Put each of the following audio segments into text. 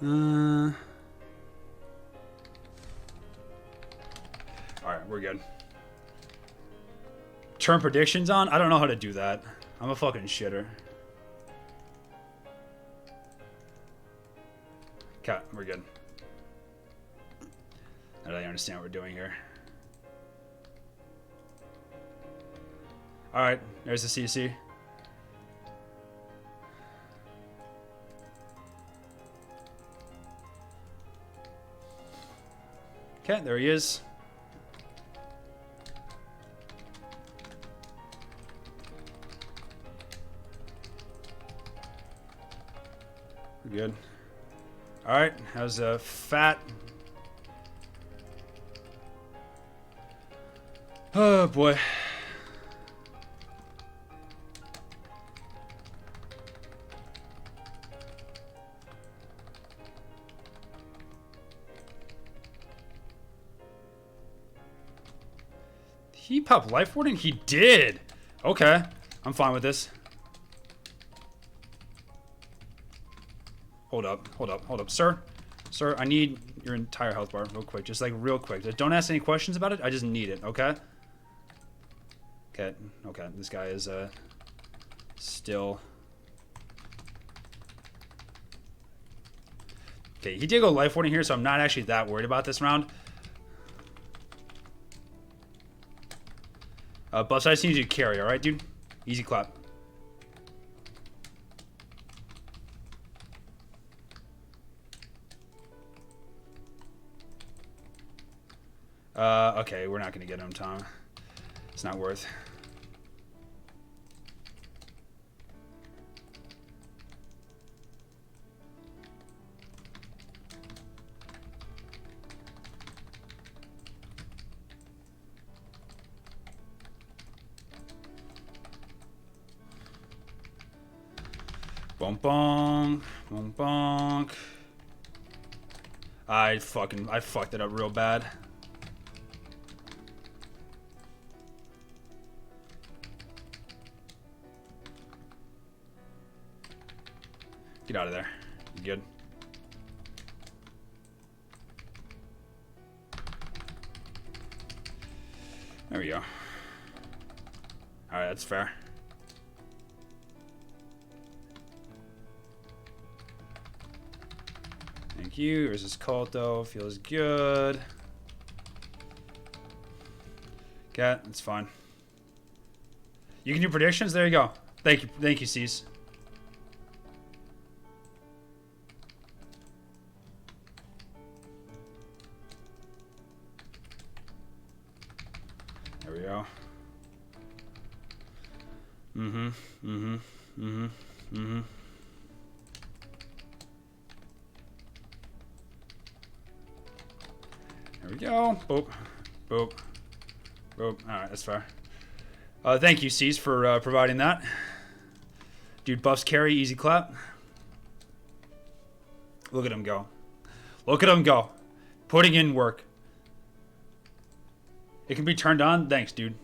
Alright, we're good. Turn predictions on? I don't know how to do that. I'm a fucking shitter. Okay, we're good. I don't really understand what we're doing here. Alright, there's the CC. Okay, there he is. We're good. Alright, how's fat? Oh boy. He popped life warding? He did! Okay. I'm fine with this. Hold up, hold up, hold up. Sir? Sir, I need your entire health bar real quick. Just like real quick. Just don't ask any questions about it. I just need it, okay? Okay, okay. This guy is still... Okay, he did go life warding here, so I'm not actually that worried about this round. Buffs, I just need you to carry, alright, dude? Easy clap. Okay, we're not gonna get him, Tom. It's not worth. Bonk bonk. Bonk bonk. I fucked it up real bad. Get out of there. You good? There we go. Alright, that's fair. Thank you. Here's this cult though. Feels good. Okay, that's fine. You can do predictions? There you go. Thank you, Cease. There we go. There we go. Boop. Boop. Boop. Alright, that's fair. Thank you, Cease, for providing that. Dude, buffs carry, easy clap. Look at him go. Look at him go. Putting in work. It can be turned on. Thanks, dude.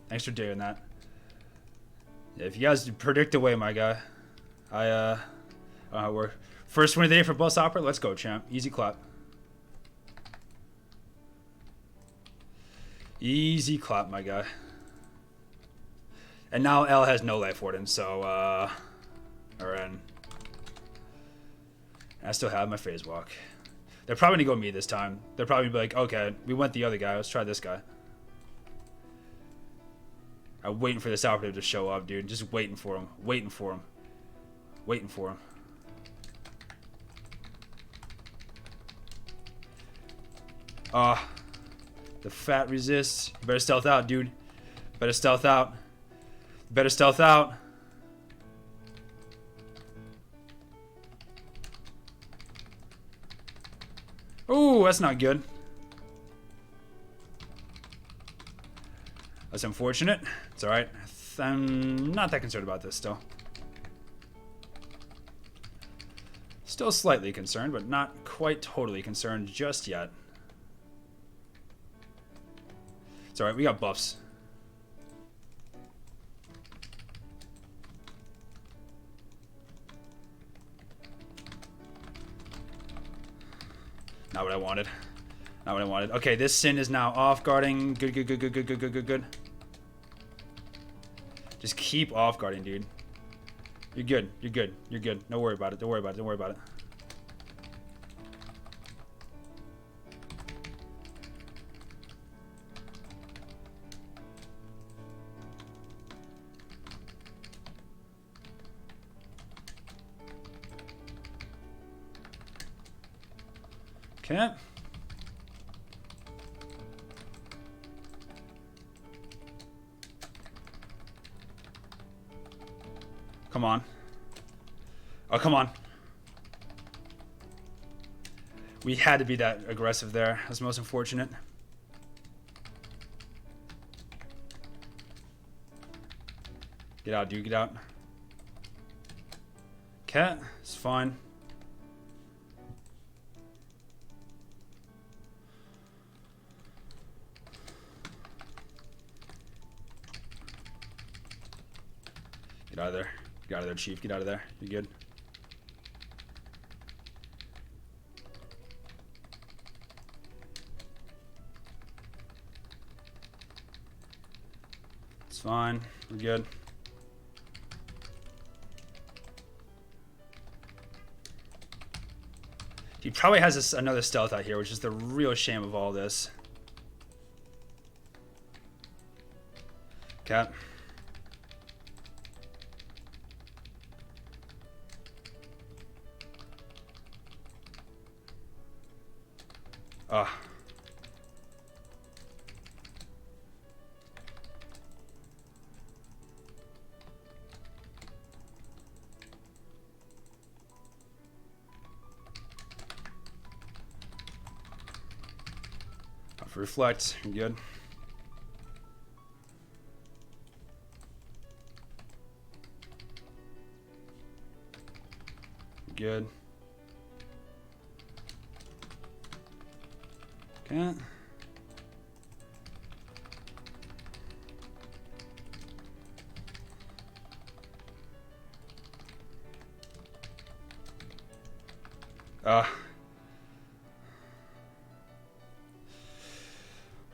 Thanks for doing that. Yeah, if you guys predict away, my guy. We're first win of the day for Bus Opera. Let's go, champ. Easy clap. Easy clap, my guy. And now L has no life warden, so alright. I still have my phase walk. They're probably gonna go me this time. They're probably be like, okay, we went the other guy. Let's try this guy. I'm waiting for this operative to show up, dude. Just waiting for him. Waiting for him. Waiting for him. The fat resists. You better stealth out, dude. Better stealth out. Better stealth out. Ooh, that's not good. That's unfortunate. It's alright. I'm not that concerned about this still. Still slightly concerned, but not quite totally concerned just yet. It's alright, we got buffs. Not what I wanted. Not what I wanted. Okay, this Sin is now off guarding. Good, good, good, good, good, good, good, good, good. Just keep off guarding, dude. You're good. You're good. You're good. Don't worry about it. Don't worry about it. Don't worry about it. Okay. Come on. Oh, come on. We had to be that aggressive there. That's most unfortunate. Get out, dude. Get out. Okay. It's fine. Get out of there. Get out of there, Chief. Get out of there. You're good. It's fine. We're good. He probably has another stealth out here, which is the real shame of all this. Okay. Ah. Reflect. You're good. Good. Okay.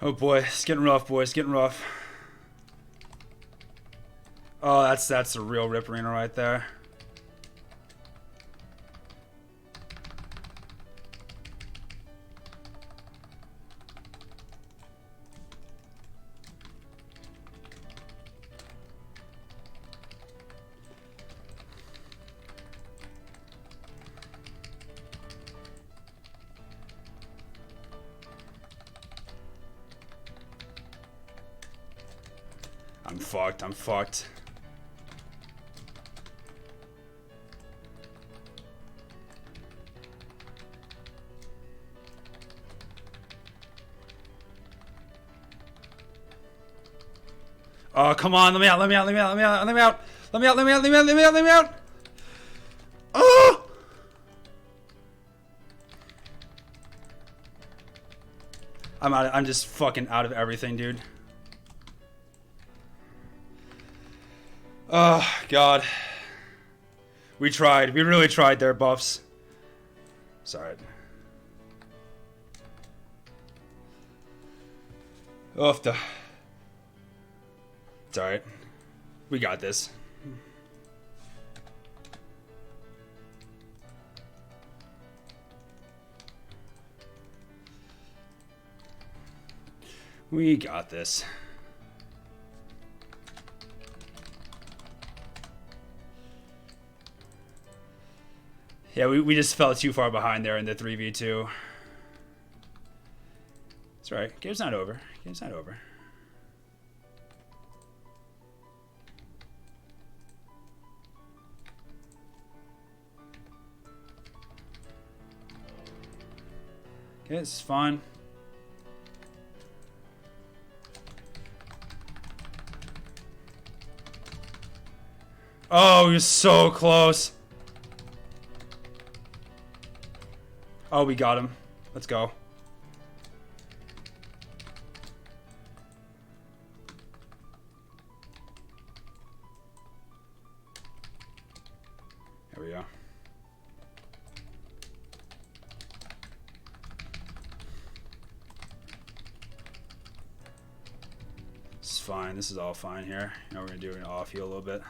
Oh boy, it's getting rough, boys. It's getting rough. Oh, that's a real rip arena right there. I'm fucked. I'm fucked. Oh, come on. Let me out. Let me out. Let me out. Let me out. Let me out. Let me out. Let me out. Let me out. Let me out. Let me out. Oh! I'm out. I'm just fucking out of everything, dude. Oh, God. We tried. We really tried there, buffs. Sorry. It's alright. We got this. We got this. Yeah, we just fell too far behind there in the 3v2. That's right. Game's not over. Game's not over. Okay, this is fine. Oh, you're so close. Oh, we got him. Let's go. There we go. fine. This is all fine here. Now we're gonna do an off heal a little bit.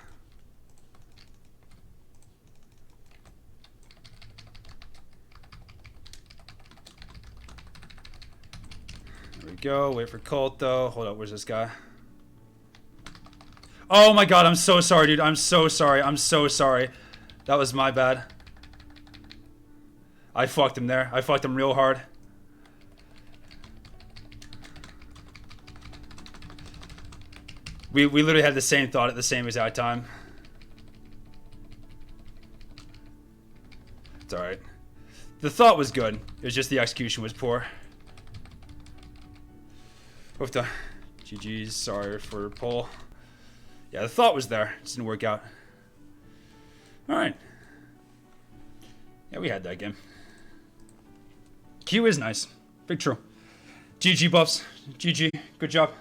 There we go. Wait for Colt though. Hold up. Where's this guy? Oh my god, I'm so sorry, dude. I'm so sorry. I'm so sorry. That was my bad. I fucked him there. I fucked him real hard. We literally had the same thought at the same exact time. It's alright. The thought was good. It was just the execution was poor. Oofta. GG's. Sorry for pull. Yeah, the thought was there. It just didn't work out. Alright. Yeah, we had that game. Q is nice. Big true. GG, Buffs. GG. Good job.